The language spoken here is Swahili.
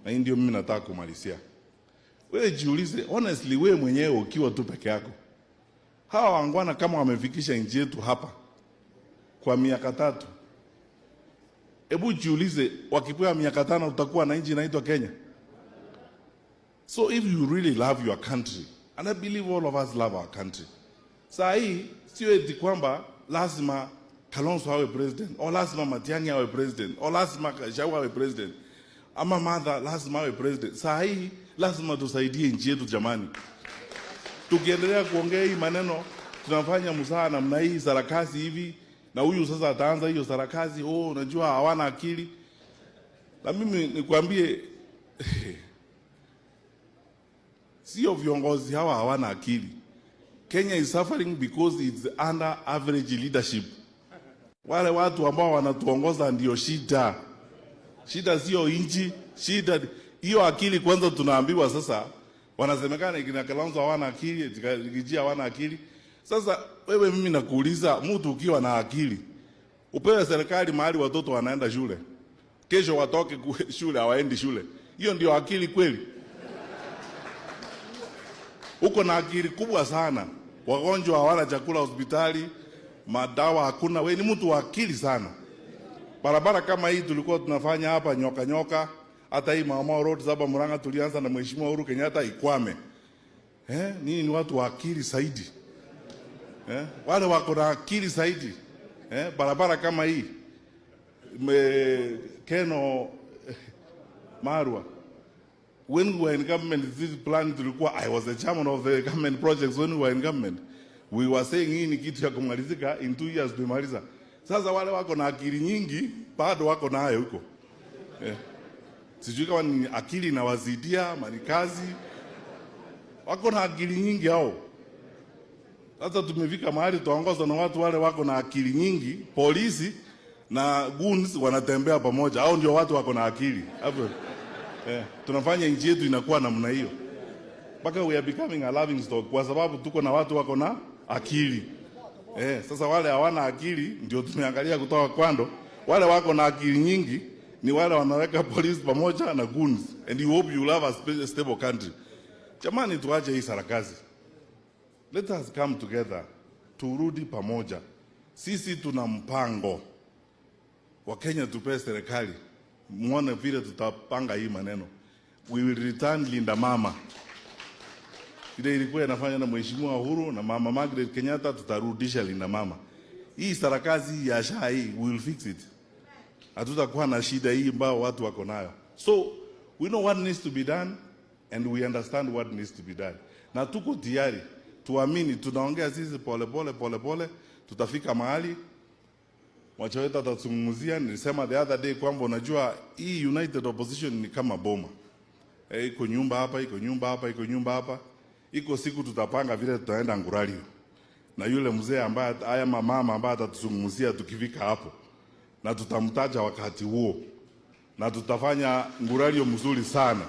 Na ndio mimi nataka kumalizia. Wewe jiulize, honestly, wewe mwenyewe ukiwa tu peke yako, hawa wangwana kama wamefikisha nchi yetu hapa kwa miaka 3, hebu jiulize, wakipewa miaka 5 utakuwa na nchi inaitwa Kenya? So if you really love your country, and I believe all of us love our country, saa hii sio eti kwamba lazima Kalonzo awe president, o lazima Matiang'i awe president, o lazima Gachagua awe president, ama Martha lazima awe president. Saa hii lazima tusaidie nchi yetu jamani. Tukiendelea kuongea hii maneno, tunafanya mzaha namna hii, sarakasi hivi, na huyu sasa ataanza hiyo sarakasi, unajua hawana akili. Na mimi nikwambie sio viongozi hawa hawana akili. Kenya is suffering because it's under average leadership. Wale watu ambao wanatuongoza ndio shida. Shida sio inchi, shida hiyo akili kwanza tunaambiwa sasa. Wanasemekana ikina Kalonzo hawana akili, Gachagua hawana akili. Sasa wewe mimi nakuuliza, mtu ukiwa na akili, upewe serikali mahali watoto wanaenda shule, kesho watoke shule hawaendi shule, hiyo ndio akili kweli? Uko na akili kubwa sana. Wagonjwa hawana chakula hospitali, madawa hakuna. Wewe ni mtu wa akili sana. Barabara kama hii tulikuwa tunafanya hapa nyoka, hata hii Mama Road hapa Murang'a tulianza na Mheshimiwa Uhuru Kenyatta ikwame. Nini ni watu wa akili zaidi. Wale wako na akili zaidi. Barabara kama hii Keno Marwa, when we were in government, this plan tulikuwa, I was the chairman of the government projects when we were in government. We were saying hii ni kitu ya kumalizika in 2 years tumemaliza. Sasa wale wako na akili nyingi bado wako nayo huko. Sijui kama ni akili inawazidia ama ni kazi. Wako na akili nyingi hao. Sasa tumefika mahali tuongozwa na watu wale wako na akili nyingi, polisi na goons wanatembea pamoja. Hao ndio watu wako na akili. Hapo tunafanya nchi yetu inakuwa namna hiyo. Mpaka we are becoming a laughing stock kwa sababu tuko na watu wako na akili. Sasa wale hawana akili ndio tumeangalia kutoka kwando. Wale wako na akili nyingi ni wale wanaweka polisi pamoja na goons. And you hope you will have a stable country. Jamani, tuache hii sarakasi. Let us come together. Turudi pamoja. Sisi tuna mpango. Wakenya tupe serikali. Muone vile tutapanga hii maneno. We will return Linda Mama. Ile ilikuwa inafanya na Mheshimiwa Uhuru na Mama Margaret Kenyatta, tutarudisha Linda Mama. Hii sarakasi ya SHA hii, we will fix it. Hatutakuwa na shida hii ambao watu wako nayo. So, we know what needs to be done and we understand what needs to be done. Na tuko tayari, tuamini, tunaongea sisi pole, tutafika mahali. Wacha wetu atazungumzia. Nilisema the other day kwamba unajua hii United Opposition ni kama boma. Iko nyumba hapa, iko nyumba hapa, iko nyumba hapa. Iko siku tutapanga vile tutaenda Ngurario. Na yule mzee ambaye haya mama ambaye atatuzungumzia tukifika hapo. Na tutamtaja wakati huo. Na tutafanya Ngurario mzuri sana.